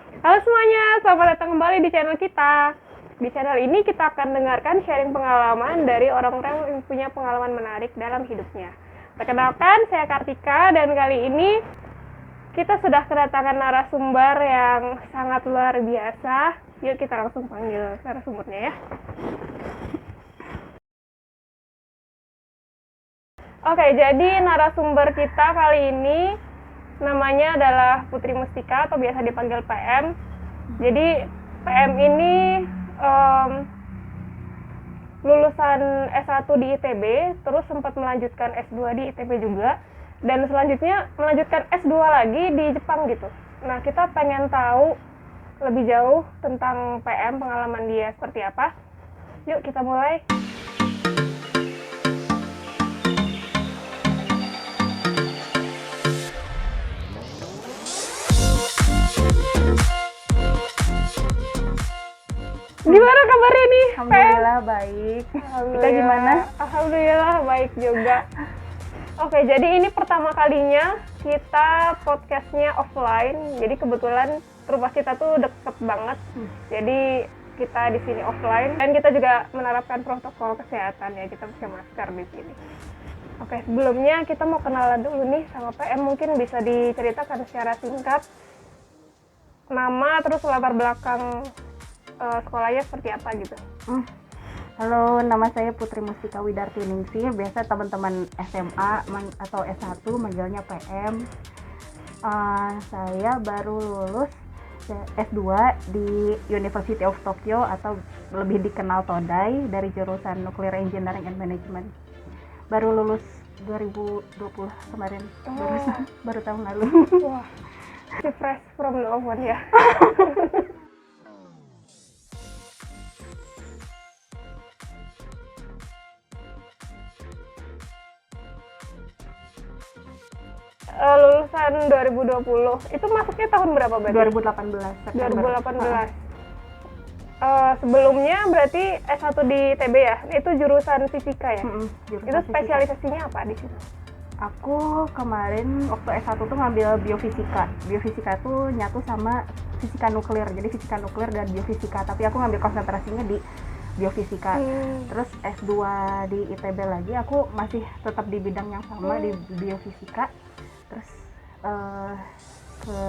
Halo semuanya, selamat datang kembali di channel kita. Di channel ini kita akan dengarkan sharing pengalaman dari orang-orang yang punya pengalaman menarik dalam hidupnya. Perkenalkan, saya Kartika dan kali ini kita sudah kedatangan narasumber yang sangat luar biasa. Yuk kita langsung panggil narasumbernya ya. Oke, jadi narasumber kita kali ini namanya adalah Putri Mustika atau biasa dipanggil PM. Jadi PM ini lulusan S1 di ITB, terus sempat melanjutkan S2 di ITB juga, dan selanjutnya melanjutkan S2 lagi di Jepang gitu. Nah, kita pengen tahu lebih jauh tentang PM, pengalaman dia seperti apa. Yuk kita mulai. Gimana kabarnya nih? Alhamdulillah baik. Kita gimana? Alhamdulillah baik juga. Oke, jadi ini pertama kalinya kita podcastnya offline. Jadi kebetulan rumah kita tuh deket banget. Jadi kita di sini offline dan kita juga menerapkan protokol kesehatan ya. Kita pakai masker di sini. Oke, sebelumnya kita mau kenalan dulu nih sama PM. Mungkin bisa diceritakan secara singkat nama terus latar belakang sekolahnya seperti apa gitu. Halo, nama saya Putri Mustika Widarti Ningsih. Biasa teman-teman SMA atau S1 manggilnya PM. Saya baru lulus S2 di University of Tokyo atau lebih dikenal Todai dari jurusan Nuclear Engineering and Management. Baru lulus 2020 kemarin, baru tahun lalu. Wah, masih fresh from the oven ya. Lulusan 2020, itu masuknya tahun berapa berarti? 2018. 2018. Sebelumnya berarti S1 di TB ya? Itu jurusan fisika ya? Jurusan Itu fisika. spesialisasinya apa di situ? Aku kemarin waktu S1 tuh ngambil biofisika. Biofisika tuh nyatu sama fisika nuklir. Jadi fisika nuklir dan biofisika. Tapi aku ngambil konsentrasinya di biofisika. Terus S2 di ITB lagi aku masih tetap di bidang yang sama di biofisika. Terus ke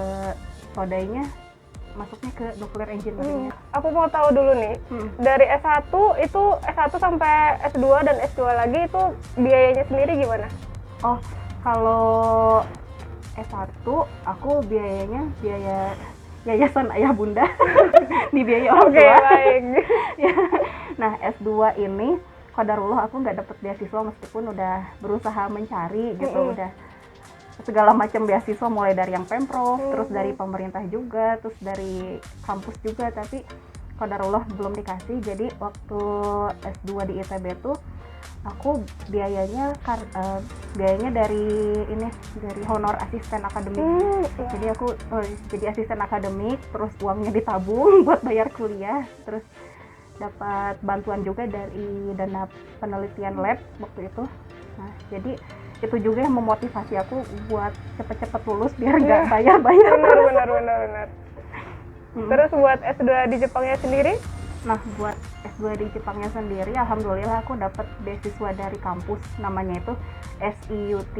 Todainya masuknya ke nuclear engineering. Aku mau tahu dulu nih, dari S1 itu S1 sampai S2 dan S2 lagi itu biayanya sendiri gimana? Oh, kalau S1 aku biaya yayasan ayah bunda dibiayai orang tua. Baik. Nah, S2 ini qadarullah aku nggak dapet beasiswa meskipun udah berusaha mencari gitu, udah segala macam beasiswa mulai dari yang Pemprov, terus dari pemerintah juga, terus dari kampus juga, tapi qadarullah belum dikasih. Jadi waktu S2 di ITB tuh aku biayanya dari honor asisten akademik. Jadi aku jadi asisten akademik, terus uangnya ditabung buat bayar kuliah, terus dapat bantuan juga dari dana penelitian lab waktu itu. Nah, jadi itu juga yang memotivasi aku buat cepet-cepet lulus biar nggak bayar-bayar. Benar. Terus buat S2 di Jepangnya sendiri? Nah, buat S2 di Jepangnya sendiri, alhamdulillah aku dapat beasiswa dari kampus, namanya itu SIUT,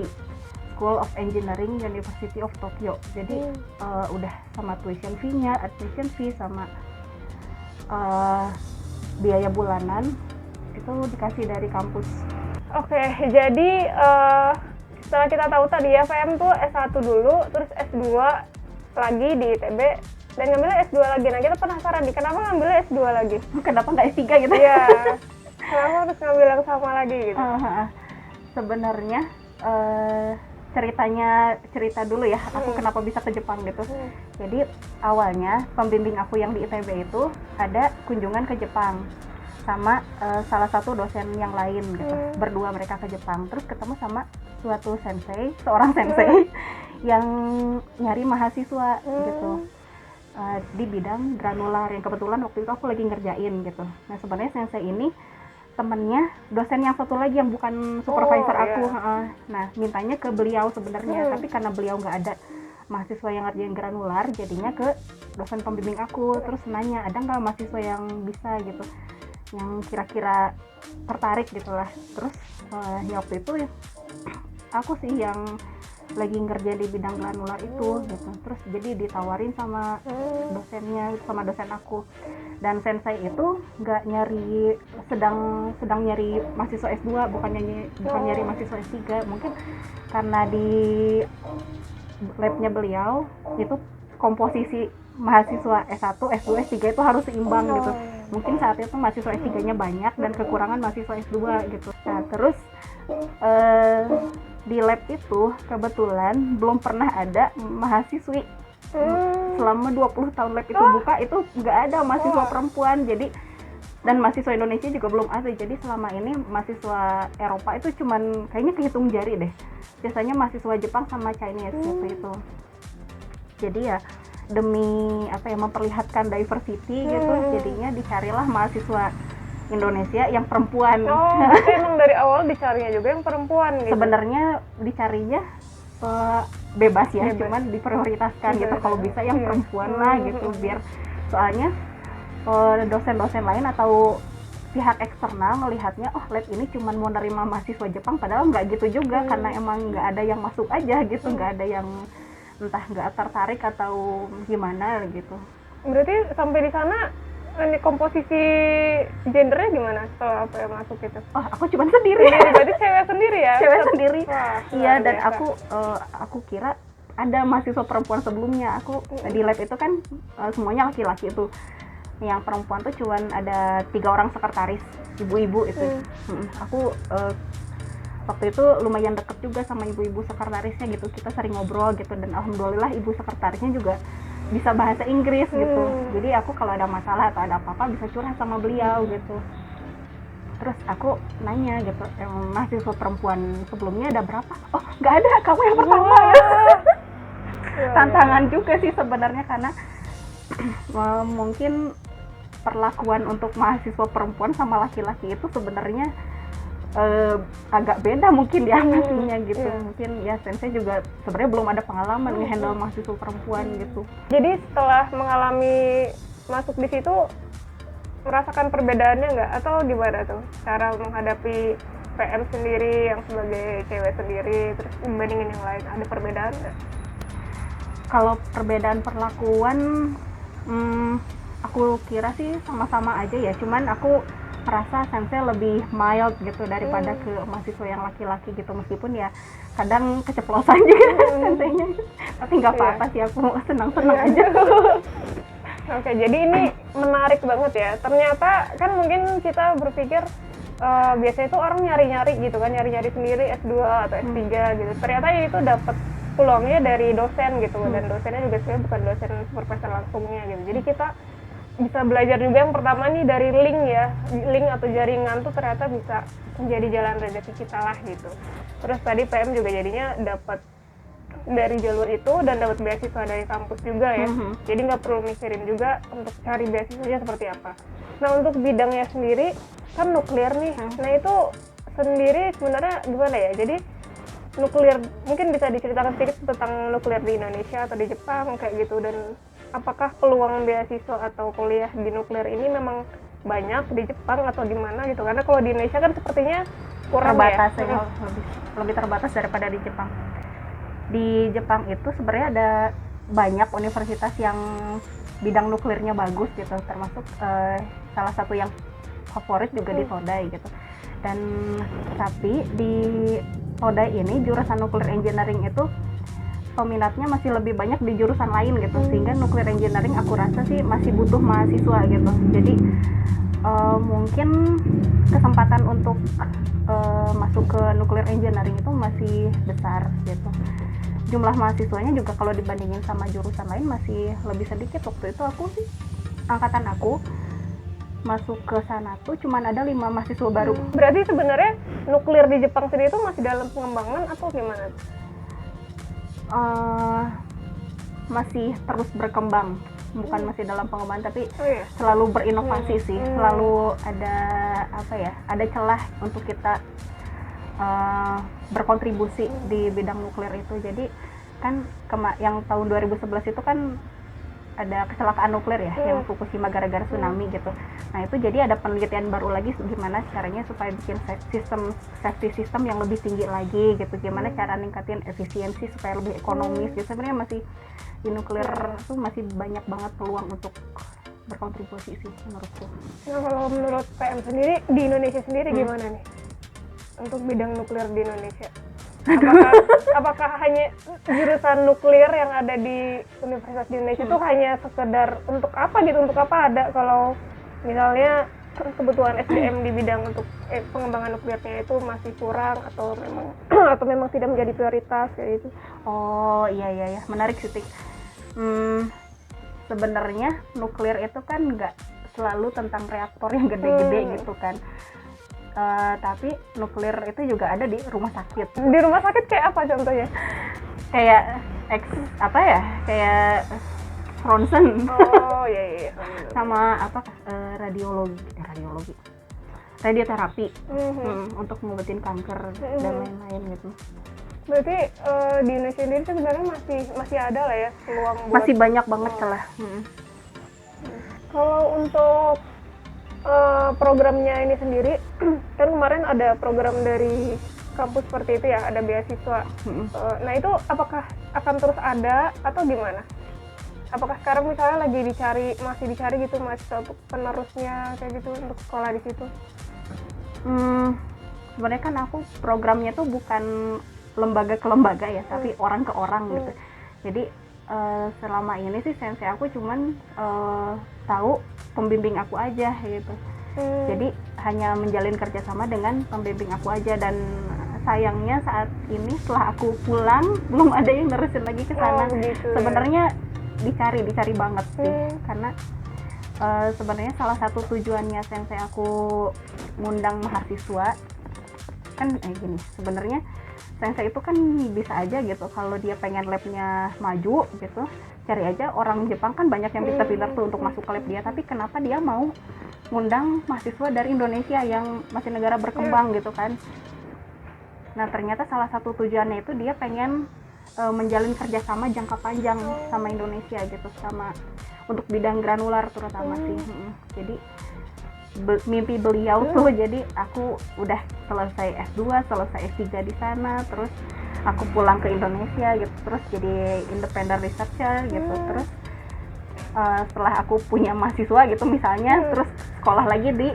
School of Engineering University of Tokyo. Jadi udah sama tuition fee-nya, admission fee, sama biaya bulanan itu dikasih dari kampus. Oke, jadi setelah kita tahu tadi ya, PM tuh S1 dulu, terus S2 lagi di ITB, dan ngambilnya S2 lagi. Nah, kita penasaran nih, kenapa ngambilnya S2 lagi? Kenapa nggak S3 gitu? Iya, kenapa harus ngambil yang sama lagi gitu? Sebenarnya cerita dulu ya, aku kenapa bisa ke Jepang gitu. Jadi awalnya pembimbing aku yang di ITB itu ada kunjungan ke Jepang sama salah satu dosen yang lain gitu. Berdua mereka ke Jepang, terus ketemu sama seorang sensei yang nyari mahasiswa gitu di bidang granular, yang kebetulan waktu itu aku lagi ngerjain gitu. Nah, sebenarnya sensei ini temennya dosen yang satu lagi yang bukan supervisor aku. Nah, mintanya ke beliau sebenarnya, tapi karena beliau nggak ada mahasiswa yang ngerjain granular, jadinya ke dosen pembimbing aku, terus nanya ada nggak mahasiswa yang bisa gitu, yang kira-kira tertarik gitulah. Terus ya waktu itu aku sih yang lagi ngerjain di bidang granular itu gitu, terus jadi ditawarin sama dosennya, sama dosen aku. Dan sensei itu nggak nyari, sedang nyari mahasiswa S2, bukan nyari mahasiswa S3. Mungkin karena di labnya beliau itu komposisi mahasiswa S1, S2, S3 itu harus seimbang gitu. Mungkin saat itu mahasiswa S3-nya banyak dan kekurangan mahasiswa S2 gitu. Nah terus di lab itu kebetulan belum pernah ada mahasiswi. Selama 20 tahun lab itu buka, itu nggak ada mahasiswa perempuan. Jadi, dan mahasiswa Indonesia juga belum ada. Jadi selama ini mahasiswa Eropa itu cuman kayaknya kehitung jari deh. Biasanya mahasiswa Jepang sama Chinese gitu itu. Jadi ya demi memperlihatkan diversity gitu, jadinya dicarilah mahasiswa Indonesia yang perempuan. Berarti emang dari awal dicarinya juga yang perempuan gitu? Sebenarnya dicarinya bebas ya, cuman diprioritaskan gitu, kalau bisa yang perempuan lah gitu, biar soalnya dosen-dosen lain atau pihak eksternal melihatnya, oh lab ini cuman mau nerima mahasiswa Jepang, padahal nggak gitu juga, karena emang nggak ada yang masuk aja gitu, nggak ada yang entah nggak tertarik atau gimana gitu. Berarti sampai di sana ini komposisi gendernya gimana setelah apa yang masuk itu? Oh, aku cuma sendiri. Berarti cewek sendiri ya? Cewek sendiri. Wah, iya, dan aku kira ada mahasiswa perempuan sebelumnya. Aku di lab itu kan semuanya laki-laki itu. Yang perempuan tuh cuma ada 3 orang sekretaris, ibu-ibu itu. Aku waktu itu lumayan deket juga sama ibu-ibu sekretarisnya gitu. Kita sering ngobrol gitu, dan alhamdulillah ibu sekretarisnya juga bisa bahasa Inggris gitu. Jadi aku kalau ada masalah atau ada apa-apa bisa curhat sama beliau gitu. Terus aku nanya gitu, mahasiswa perempuan sebelumnya ada berapa? Oh, nggak ada, kamu yang pertama ya. Tantangan juga sih sebenarnya, karena mungkin perlakuan untuk mahasiswa perempuan sama laki-laki itu sebenarnya agak beda mungkin ya pastinya gitu. Mungkin ya sensei juga sebenarnya belum ada pengalaman ngehandle mahasiswa perempuan gitu. Jadi setelah mengalami masuk di situ merasakan perbedaannya nggak, atau gimana tuh cara menghadapi PM sendiri yang sebagai cewek sendiri, terus dibandingin yang lain, ada perbedaan nggak? Kalau perbedaan perlakuan aku kira sih sama-sama aja ya, cuman aku merasa sensei lebih mild gitu daripada ke mahasiswa yang laki-laki gitu, meskipun ya kadang keceplosan juga senseinya, tapi nggak apa-apa sih, aku senang-senang aja. Oke, jadi ini menarik banget ya. Ternyata kan mungkin kita berpikir biasanya itu orang nyari-nyari gitu kan, nyari-nyari sendiri S2 atau S3 gitu. Ternyata itu dapat peluangnya dari dosen gitu, dan dosennya juga sebenarnya bukan dosen supervisor langsungnya gitu. Jadi kita bisa belajar juga yang pertama nih dari link ya, link atau jaringan tuh ternyata bisa menjadi jalan rezeki kita lah gitu. Terus tadi PM juga jadinya dapat dari jalur itu dan dapat beasiswa dari kampus juga ya. Jadi nggak perlu mikirin juga untuk cari beasiswanya seperti apa. Nah untuk bidangnya sendiri kan nuklir nih. Nah itu sendiri sebenarnya gimana ya? Jadi nuklir, mungkin bisa diceritakan sedikit tentang nuklir di Indonesia atau di Jepang kayak gitu, dan apakah peluang beasiswa atau kuliah di nuklir ini memang banyak di Jepang atau di mana gitu? Karena kalau di Indonesia kan sepertinya kurang terbatas ya. Lebih terbatas daripada di Jepang. Di Jepang itu sebenarnya ada banyak universitas yang bidang nuklirnya bagus gitu, termasuk salah satu yang favorit juga di Todai gitu. Dan tapi di Todai ini jurusan nuclear engineering itu peminatnya masih lebih banyak di jurusan lain gitu, sehingga nuclear engineering aku rasa sih masih butuh mahasiswa gitu. Jadi mungkin kesempatan untuk masuk ke nuclear engineering itu masih besar gitu. Jumlah mahasiswanya juga kalau dibandingin sama jurusan lain masih lebih sedikit. Waktu itu aku sih, angkatan aku masuk ke sana tuh cuman ada 5 mahasiswa baru. Berarti sebenarnya nuklir di Jepang sendiri itu masih dalam pengembangan atau gimana? Masih terus berkembang, bukan masih dalam pengembangan, tapi selalu berinovasi sih, selalu ada ada celah untuk kita berkontribusi di bidang nuklir itu. Jadi kan yang tahun 2011 itu kan ada kecelakaan nuklir ya, yang Fukushima gara-gara tsunami gitu. Nah itu jadi ada penelitian baru lagi gimana caranya supaya bikin safety system yang lebih tinggi lagi gitu, gimana cara ningkatin efisiensi supaya lebih ekonomis gitu. Sebenarnya masih di nuklir tuh masih banyak banget peluang untuk berkontribusi sih menurutku. Nah kalau menurut PM sendiri di Indonesia sendiri gimana nih untuk bidang nuklir di Indonesia? Apakah hanya jurusan nuklir yang ada di Universitas di Indonesia itu hanya sekedar untuk apa gitu, untuk apa ada kalau misalnya kebutuhan SDM di bidang untuk pengembangan nuklirnya itu masih kurang atau memang tidak menjadi prioritas kayak gitu? Oh iya menarik sih Tik. Sebenarnya nuklir itu kan nggak selalu tentang reaktor yang gede-gede gitu kan. Tapi nuklir itu juga ada di rumah sakit. Di rumah sakit kayak apa contohnya? Kayak kayak Ronsen. Oh iya. Sama radioterapi untuk ngobatin kanker dan lain-lain gitu. Berarti di Indonesia sendiri sebenarnya masih ada lah ya peluang buat masih banyak banget lah. Kalau untuk programnya ini sendiri kan kemarin ada program dari kampus seperti itu ya, ada beasiswa. Nah itu apakah akan terus ada atau gimana? Apakah sekarang misalnya masih dicari gitu mahasiswa untuk penerusnya kayak gitu untuk sekolah di situ? Sebenarnya kan aku programnya tuh bukan lembaga ke lembaga ya, tapi orang ke orang gitu. Jadi selama ini sih sensei aku cuman tahu pembimbing aku aja gitu. Jadi hanya menjalin kerjasama dengan pembimbing aku aja, dan sayangnya saat ini setelah aku pulang belum ada yang nerusin lagi ke sana. Sebenarnya dicari banget sih, karena sebenarnya salah satu tujuannya sensei aku ngundang mahasiswa kan gini, sebenarnya sensei itu kan bisa aja gitu kalau dia pengen labnya maju gitu, cari aja orang Jepang kan banyak yang bisa pintar tuh untuk masuk ke lab dia, tapi kenapa dia mau ngundang mahasiswa dari Indonesia yang masih negara berkembang gitu kan. Nah ternyata salah satu tujuannya itu dia pengen menjalin kerjasama jangka panjang sama Indonesia gitu, sama untuk bidang granular terutama sih. Jadi mimpi beliau tuh, jadi aku udah selesai S2, selesai S3 di sana, terus aku pulang ke Indonesia gitu, terus jadi independent researcher gitu, terus setelah aku punya mahasiswa gitu misalnya, terus sekolah lagi di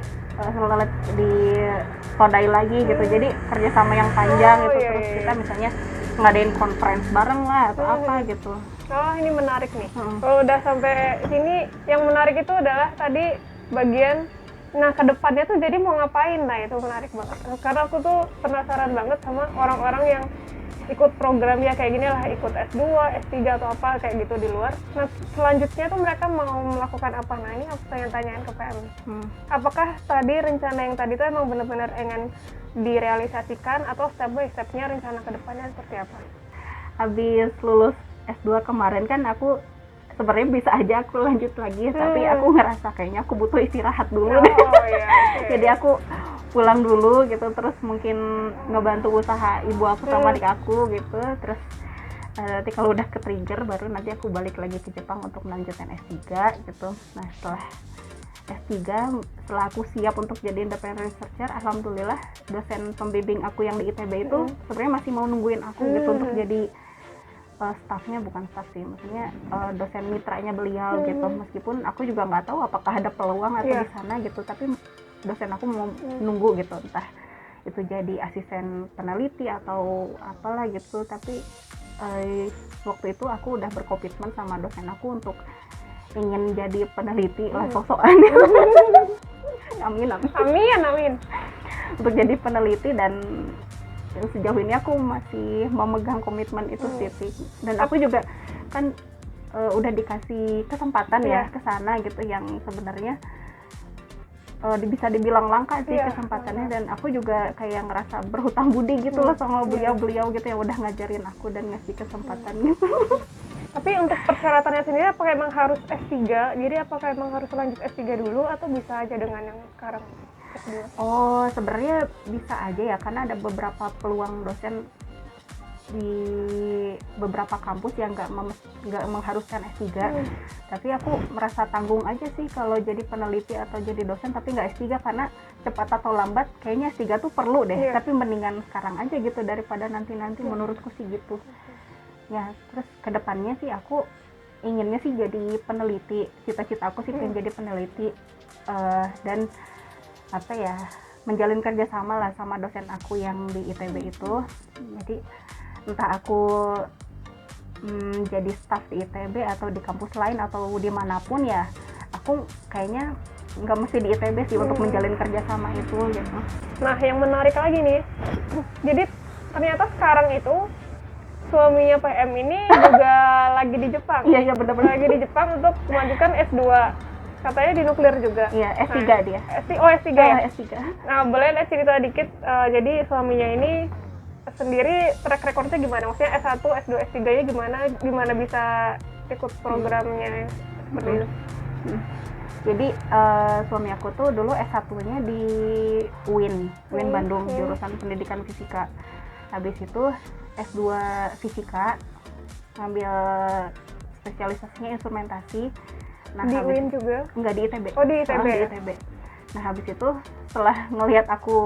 Todai lagi gitu, jadi kerjasama yang panjang gitu, terus kita misalnya ngadain conference bareng lah atau apa gitu. Oh ini menarik nih. Kalau udah sampai sini, yang menarik itu adalah tadi bagian nah ke depannya tuh jadi mau ngapain. Nah itu menarik banget karena aku tuh penasaran banget sama orang-orang yang ikut program ya kayak gini lah, ikut S2, S3 atau apa kayak gitu di luar. Nah selanjutnya tuh mereka mau melakukan apa? Nah ini aku tanya-tanyain ke PM. Apakah tadi rencana yang tadi tuh emang benar-benar ingin direalisasikan atau step by stepnya rencana ke depannya seperti apa? Habis lulus S2 kemarin kan aku sebenarnya bisa aja aku lanjut lagi, tapi aku ngerasa kayaknya aku butuh istirahat dulu. Jadi aku pulang dulu gitu, terus mungkin ngebantu usaha ibu aku sama adik aku gitu, terus nanti kalau udah ke trigger baru nanti aku balik lagi ke Jepang untuk melanjutkan S3 gitu. Nah setelah S3, setelah aku siap untuk jadi independent researcher, alhamdulillah dosen pembimbing aku yang di ITB itu sebenarnya masih mau nungguin aku gitu untuk jadi staffnya, bukan staff sih, maksudnya dosen mitranya beliau gitu. Meskipun aku juga nggak tahu apakah ada peluang atau di sana gitu, tapi dosen aku mau nunggu gitu, entah itu jadi asisten peneliti atau apalah gitu. Tapi waktu itu aku udah berkomitmen sama dosen aku untuk ingin jadi peneliti lah, sosokan. Amin. Untuk jadi peneliti, dan sejauh ini aku masih memegang komitmen itu sih. Dan aku juga kan udah dikasih kesempatan ya ke sana gitu, yang sebenarnya bisa dibilang langka sih kesempatannya, dan aku juga kayak ngerasa berhutang budi gitu loh sama beliau gitu yang udah ngajarin aku dan ngasih kesempatan gitu. Tapi untuk persyaratannya sendiri apakah emang harus S3? Jadi apakah emang harus lanjut S3 dulu atau bisa aja dengan yang sekarang S2? Oh, sebenarnya bisa aja ya, karena ada beberapa peluang dosen di beberapa kampus yang nggak mengharuskan S3, tapi aku merasa tanggung aja sih kalau jadi peneliti atau jadi dosen tapi nggak S3, karena cepat atau lambat kayaknya S3 tuh perlu deh, tapi mendingan sekarang aja gitu daripada nanti menurutku sih gitu. Ya terus kedepannya sih aku inginnya sih jadi peneliti, cita-cita aku sih pengen jadi peneliti, dan apa ya, menjalin kerjasama lah sama dosen aku yang di ITB itu. Jadi entah aku jadi staff di ITB atau di kampus lain atau dimanapun ya, aku kayaknya nggak mesti di ITB sih untuk menjalin kerjasama itu gitu. Nah yang menarik lagi nih, jadi ternyata sekarang itu suaminya PM ini juga lagi di Jepang. Iya benar-benar lagi di Jepang untuk melanjutkan S2, katanya di nuklir juga. Iya, S3 nah, dia. S3 ya? S3. Nah, boleh cerita dikit, jadi suaminya ini sendiri track recordnya gimana? Maksudnya S1, S2, S3-nya gimana bisa ikut programnya seperti itu? Jadi suami aku tuh dulu S1-nya di UIN Bandung, jurusan pendidikan fisika. Habis itu S2 fisika, ngambil spesialisasinya instrumentasi. Nah, di UIN juga? Enggak, di ITB. Oh, di ITB. Di ITB. Nah, habis itu setelah ngelihat aku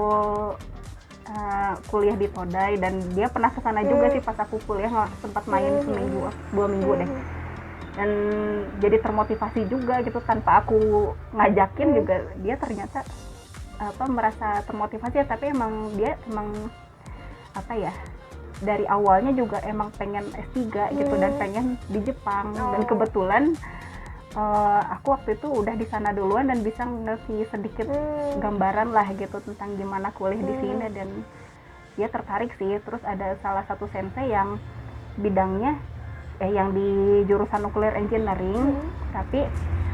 kuliah di Todai, dan dia pernah kesana juga sih pas aku kuliah, sempat main seminggu, 2 minggu deh. Dan jadi termotivasi juga gitu, tanpa aku ngajakin juga dia ternyata merasa termotivasi ya. Tapi dia emang apa ya, dari awalnya juga emang pengen S3 gitu dan pengen di Jepang. Dan kebetulan aku waktu itu udah di sana duluan dan bisa ngasih sedikit gambaran lah gitu tentang gimana kuliah di sini, dan dia tertarik sih. Terus ada salah satu sensei yang bidangnya yang di jurusan nuclear engineering, tapi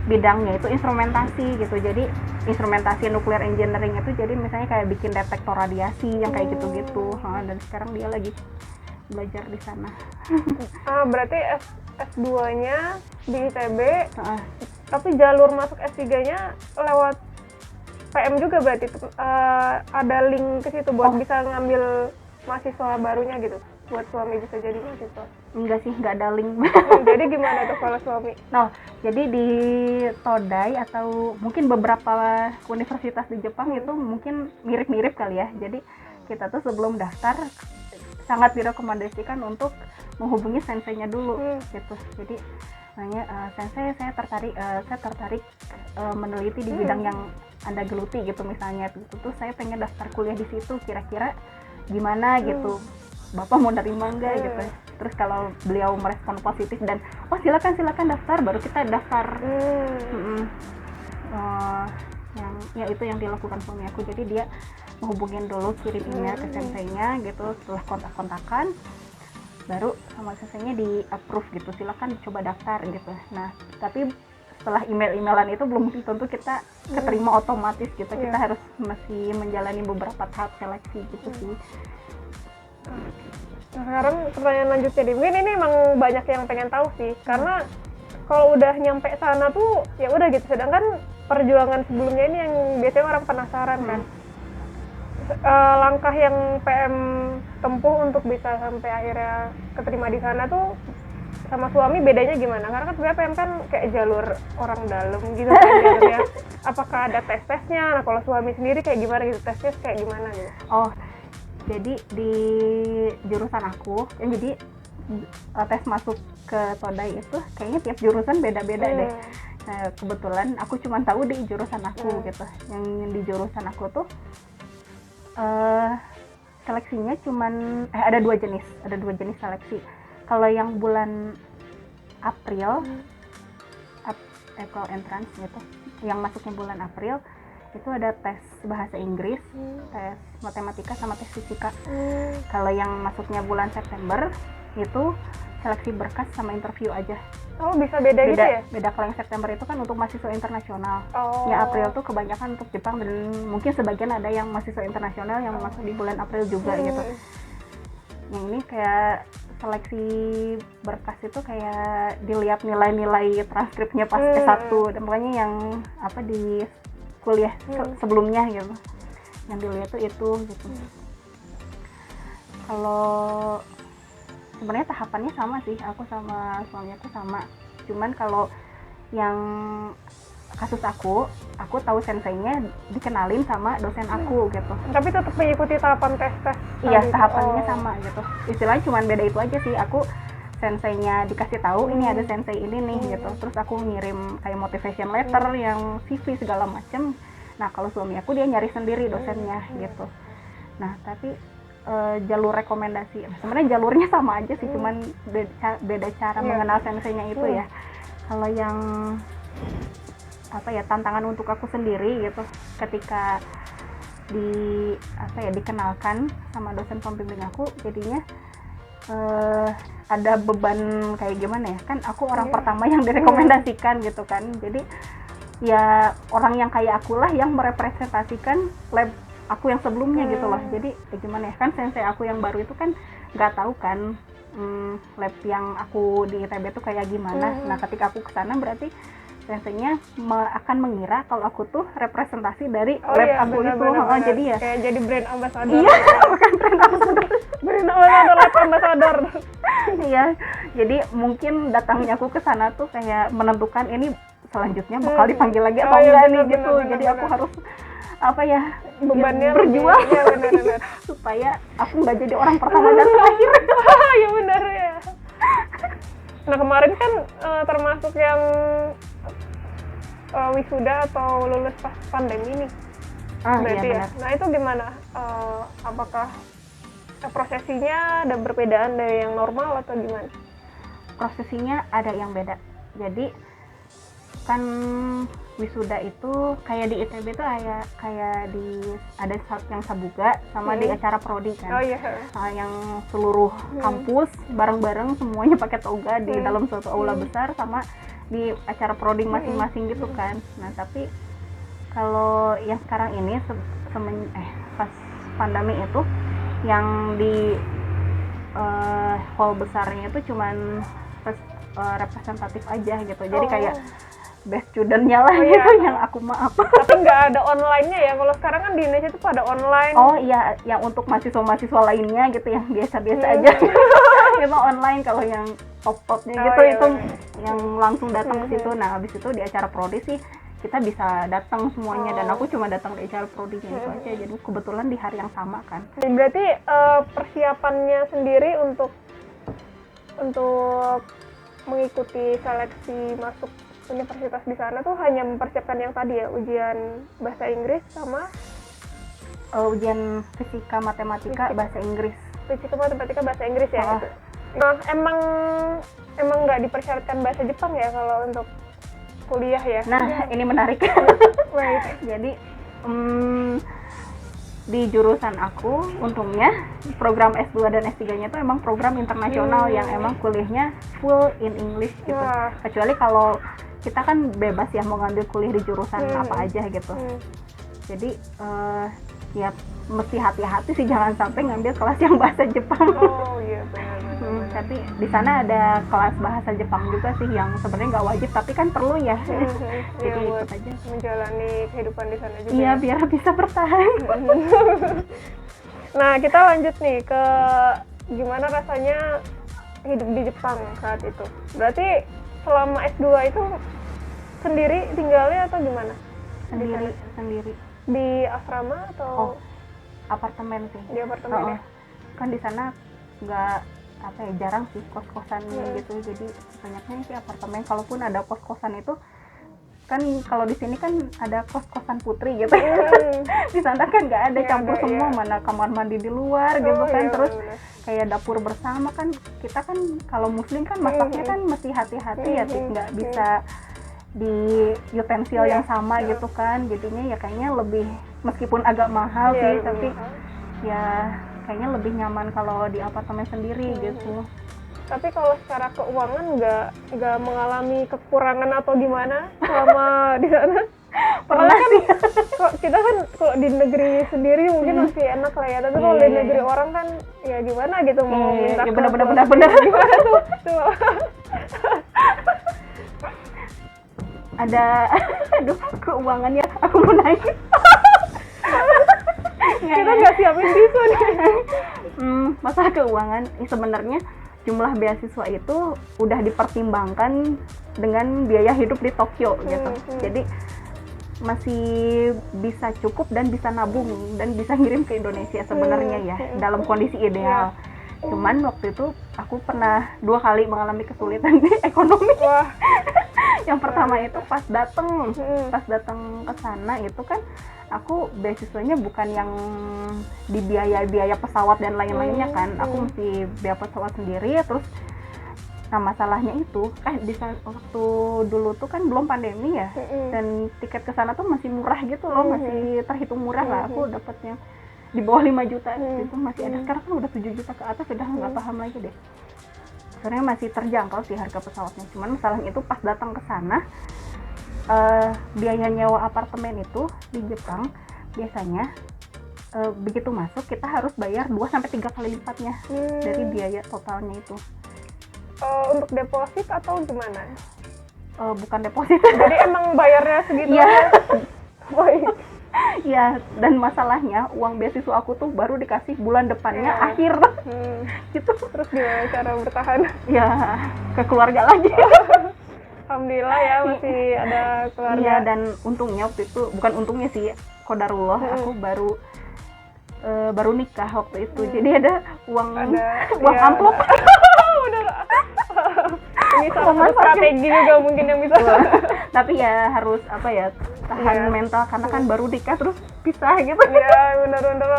bidangnya itu instrumentasi gitu. Jadi instrumentasi nuclear engineering itu jadi misalnya kayak bikin detektor radiasi yang kayak gitu-gitu. Dan sekarang dia lagi belajar di sana. Berarti S2-nya di ITB, tapi jalur masuk S3-nya lewat PM juga berarti. Ada link ke situ buat bisa ngambil mahasiswa barunya gitu, buat suami bisa jadi mahasiswa? Enggak sih, nggak ada link. Jadi gimana tuh kalau suami? Jadi di Todai atau mungkin beberapa universitas di Jepang itu mungkin mirip-mirip kali ya. Jadi kita tuh sebelum daftar sangat direkomendasikan untuk menghubungi senseinya dulu gitu. Jadi nanya, sensei saya tertarik meneliti di bidang yang Anda geluti gitu misalnya. Terus saya pengen daftar kuliah di situ, kira-kira gimana gitu. Bapak mau nerima enggak gitu. Terus kalau beliau merespon positif dan silakan daftar, baru kita daftar. Yang itu yang dilakukan suami aku. Jadi dia menghubungin dulu, kirim email ke senseinya gitu. Setelah kontak-kontakan, baru sama senseinya di approve gitu, silakan coba daftar gitu. Nah, tapi setelah email-emailan itu belum tentu kita keterima otomatis gitu. Kita harus masih menjalani beberapa tahap seleksi gitu sih. Nah, sekarang pertanyaan lanjutnya nih, mungkin ini emang banyak yang pengen tahu sih, karena kalau udah nyampe sana tuh ya udah gitu. Sedangkan perjuangan sebelumnya ini yang biasanya orang penasaran kan. Langkah yang PM tempuh untuk bisa sampai akhirnya keterima di sana tuh sama suami bedanya gimana? Karena kan sebenarnya PM kan kayak jalur orang dalam gitu kan jalurnya. Apakah ada tes-tesnya? Nah, kalau suami sendiri kayak gimana gitu, tesnya kayak gimana gitu? Jadi di jurusan aku, jadi tes masuk ke Todai itu kayaknya tiap jurusan beda-beda deh. Nah, kebetulan aku cuma tahu di jurusan aku gitu. Yang di jurusan aku tuh seleksinya cuman ada dua jenis seleksi. Kalau yang bulan April, April entrance gitu, yang masuknya bulan April itu ada tes bahasa Inggris, tes matematika sama tes fisika. Kalau yang masuknya bulan September itu seleksi berkas sama interview aja. Bisa beda gitu ya? Beda. Kalau yang September itu kan untuk mahasiswa internasional. Ya April tuh kebanyakan untuk Jepang, dan mungkin sebagian ada yang mahasiswa internasional yang masuk di bulan April juga gitu. Yang ini kayak seleksi berkas itu kayak dilihat nilai-nilai transkripnya pas S1, dan pokoknya yang di kuliah sebelumnya gitu. Yang dilihat tuh itu gitu. Kalau sebenarnya tahapannya sama sih, aku sama suami aku sama. Cuman kalau yang kasus aku tahu senseinya dikenalin sama dosen aku gitu. Tapi tetap mengikuti tahapan tes. Iya, tadi. tahapannya sama gitu. Istilahnya cuma beda itu aja sih. Aku senseinya dikasih tahu ini ada sensei ini nih gitu. Terus aku ngirim kayak motivation letter yang CV segala macem. Nah, kalau suami aku dia nyari sendiri dosennya gitu. Nah, tapi jalur rekomendasi sebenarnya jalurnya sama aja sih, cuman beda cara mengenal senseinya itu ya. Kalau yang tantangan untuk aku sendiri gitu, ketika dikenalkan sama dosen pembimbing aku, jadinya ada beban kayak gimana ya, kan aku orang pertama yang direkomendasikan gitu kan, jadi ya orang yang kayak akulah yang merepresentasikan lab aku yang sebelumnya gitu loh. Jadi gimana ya, kan sensei aku yang baru itu kan nggak tahu kan lab yang aku di ITB itu kayak gimana. Nah, ketika aku kesana berarti senseinya akan mengira kalau aku tuh representasi dari lab aku itu. Benar. Jadi ya kayak jadi brand ambassador. Iya, bukan brand ambassador. Brand ambassador, lab ambassador. Iya, jadi mungkin datangnya aku ke sana tuh kayak menentukan ini selanjutnya bakal dipanggil lagi atau enggak nih gitu. Jadi aku harus bebannya berjuang lebih, ya benar. supaya aku nggak jadi orang pertama dan terakhir. Ya benar ya. Nah, kemarin kan termasuk yang wisuda atau lulus pas pandemi nih. Berarti Iya, ya. Nah, itu gimana? Apakah prosesinya ada perbedaan dari yang normal atau gimana? Prosesinya ada yang beda. Jadi kan wisuda itu kayak di ITB tuh kayak ada yang sabuga sama di acara prodi kan. Oh iya. Yang seluruh kampus bareng-bareng semuanya pakai toga di dalam suatu aula besar, sama di acara prodi masing-masing gitu kan. Nah, tapi kalau yang sekarang ini pas pandemi itu yang di hall besarnya itu cuman representatif aja gitu. Jadi kayak best student-nya lah gitu yang aku maaf. Tapi nggak ada online-nya ya. Kalau sekarang kan di Indonesia tuh pada online. Oh iya, yang untuk mahasiswa-mahasiswa lainnya gitu yang biasa-biasa aja. Itu online. Kalau yang top-topnya gitu itu yang langsung datang ke situ. Nah, habis itu di acara prodi sih kita bisa datang semuanya, dan aku cuma datang di acara prodinya itu aja. Jadi kebetulan di hari yang sama kan. Berarti persiapannya sendiri untuk mengikuti seleksi masuk universitas di sana tuh hanya mempersiapkan yang tadi ya, ujian bahasa Inggris sama ujian fisika matematika bahasa Inggris. Fisika matematika bahasa Inggris ya. Gitu. Nah, emang nggak dipersyaratkan bahasa Jepang ya kalau untuk kuliah ya? Nah, ini menarik. Baik. Jadi di jurusan aku untungnya program S2 dan S3-nya itu emang program internasional yang emang kuliahnya full in English gitu. Kecuali kalau kita kan bebas ya mau ngambil kuliah di jurusan apa aja gitu. Jadi ya mesti hati-hati sih, jangan sampai ngambil kelas yang bahasa Jepang. Oh iya, benar. Tapi di sana ada kelas bahasa Jepang juga sih yang sebenarnya nggak wajib tapi kan perlu ya. Jadi ya, ikut aja. Menjalani kehidupan di sana juga. Iya, biar bisa bertahan. Nah, kita lanjut nih ke gimana rasanya hidup di Jepang saat itu. Berarti selama S2 itu sendiri tinggalnya atau gimana? Sendiri. Di asrama atau apartemen sih. Di apartemen ya? Kan di sana nggak jarang sih kos-kosan gitu, jadi banyaknya sih apartemen. Kalaupun ada kos-kosan itu kan kalau di sini kan ada kos-kosan putri gitu. Di sana kan nggak ada, campur semua, mana kamar mandi di luar gitu kan. Terus kayak dapur bersama kan, kita kan kalau muslim kan masaknya kan mesti hati-hati ya, nggak bisa di utensil yang sama gitu kan. Jadinya ya kayaknya lebih, meskipun agak mahal sih, tapi ya kayaknya lebih nyaman kalau di apartemen sendiri gitu. Tapi kalau secara keuangan nggak mengalami kekurangan atau gimana selama di sana? Pernah kan sih. Kita kan kalau di negeri sendiri mungkin masih enak lah ya, tapi kalau di negeri orang kan ya gimana gitu mau minta bener. Gimana tuh? Ada keuangannya aku mau naik. Kita nggak siapin tisu nih. Masalah keuangan sebenarnya jumlah beasiswa itu udah dipertimbangkan dengan biaya hidup di Tokyo gitu. Jadi masih bisa cukup dan bisa nabung dan bisa ngirim ke Indonesia sebenarnya ya, dalam kondisi ideal. Cuman waktu itu aku pernah 2 kali mengalami kesulitan di ekonomi. Wah. Yang pertama itu pas datang ke sana itu kan aku beasiswanya bukan yang dibiaya pesawat dan lain-lainnya kan. Aku mesti biaya pesawat sendiri. Terus nah masalahnya itu di waktu dulu tuh kan belum pandemi ya, dan tiket ke sana tuh masih murah gitu loh, masih terhitung murah lah. Aku dapatnya di bawah 5 juta itu masih ada. Sekarang kan udah 7 juta ke atas, udah nggak paham lagi deh. Sebenarnya masih terjangkau sih harga pesawatnya. Cuman masalahnya itu pas datang ke sana, biaya nyewa apartemen itu di Jepang biasanya begitu masuk kita harus bayar 2-3 kali lipatnya dari biaya totalnya itu. Untuk deposit atau gimana? Bukan deposit. Jadi emang bayarnya segitu? Iya. Baik. Ya, dan masalahnya uang beasiswa aku tuh baru dikasih bulan depannya akhir. Gitu. Terus gimana cara bertahan? Ya, ke keluarga lagi. Alhamdulillah ya masih ada keluarga. Iya, dan untungnya waktu itu, bukan untungnya sih, qadarullah, aku baru nikah waktu itu. Jadi ada uang amplop. Ini salah satu strategi juga mungkin yang bisa. Tapi ya harus tahan mental karena kan baru nikah terus pisah gitu. Iya, benar-benar.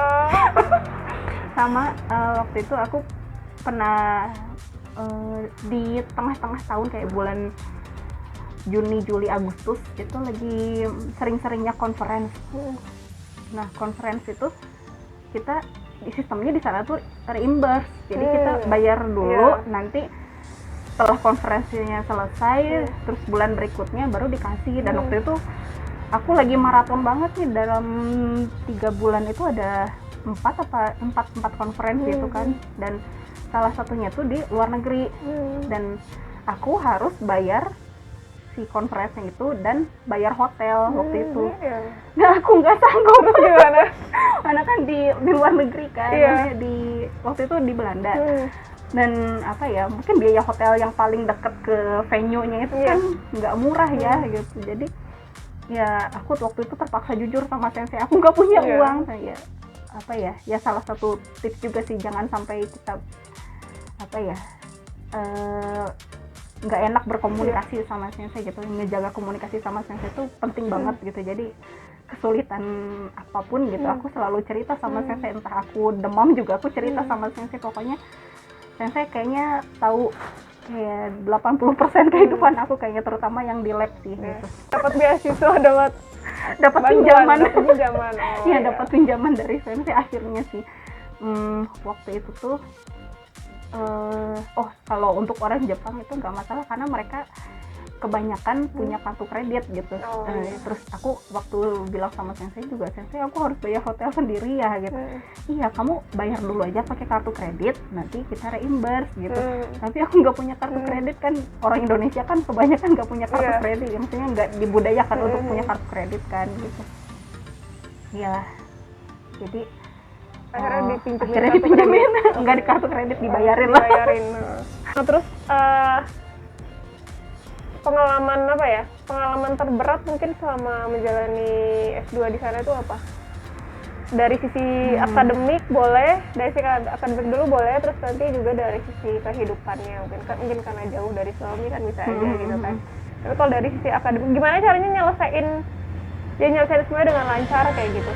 Sama waktu itu aku pernah di tengah-tengah tahun kayak bulan Juni, Juli, Agustus itu lagi sering-seringnya conference. Nah, conference itu kita sistemnya di sana tuh reimburse. Jadi kita bayar dulu, nanti setelah konferensinya selesai, terus bulan berikutnya baru dikasih. Dan waktu itu aku lagi maraton banget nih, dalam 3 bulan itu ada 4 konferensi itu kan, dan salah satunya tuh di luar negeri. Dan aku harus bayar si konferensi itu dan bayar hotel waktu itu. Nah, aku nggak sanggup. Gimana? Karena kan di luar negeri kan, waktu itu di Belanda. Dan mungkin biaya hotel yang paling deket ke venue-nya itu kan nggak murah ya gitu. Jadi ya aku waktu itu terpaksa jujur sama sensei, aku nggak punya uang. Ya salah satu tips juga sih, jangan sampai kita nggak enak berkomunikasi sama sensei gitu. Ngejaga komunikasi sama sensei itu penting banget gitu. Jadi kesulitan apapun gitu, aku selalu cerita sama sensei. Entah aku demam juga aku cerita sama sensei. Pokoknya sensei kayaknya tahu kayak 80% kehidupan aku kayaknya, terutama yang di lab sih gitu. Dapat beasiswa, dapat pinjaman. Iya, dapat pinjaman dari sensei akhirnya sih. Waktu itu tuh kalau untuk orang Jepang itu nggak masalah karena mereka kebanyakan punya kartu kredit gitu. Terus aku waktu bilang sama sensei juga, sensei aku harus bayar hotel sendiri ya gitu. Iya, kamu bayar dulu aja pakai kartu kredit, nanti kita reimburse gitu. Tapi aku nggak punya kartu kredit kan, orang Indonesia kan kebanyakan nggak punya kartu kredit, maksudnya nggak dibudayakan untuk punya kartu kredit kan gitu. Ya, jadi akhirnya dipinjemin. Nggak di kartu kredit, dibayarin lah. Nah, terus pengalaman terberat mungkin selama menjalani S2 di sana itu apa? Dari sisi akademik boleh, dari sisi akademik dulu boleh, terus nanti juga dari sisi kehidupannya, mungkin karena jauh dari suami kan bisa aja gitu kan. Tapi kalau dari sisi akademik, gimana caranya nyelesain semuanya dengan lancar kayak gitu?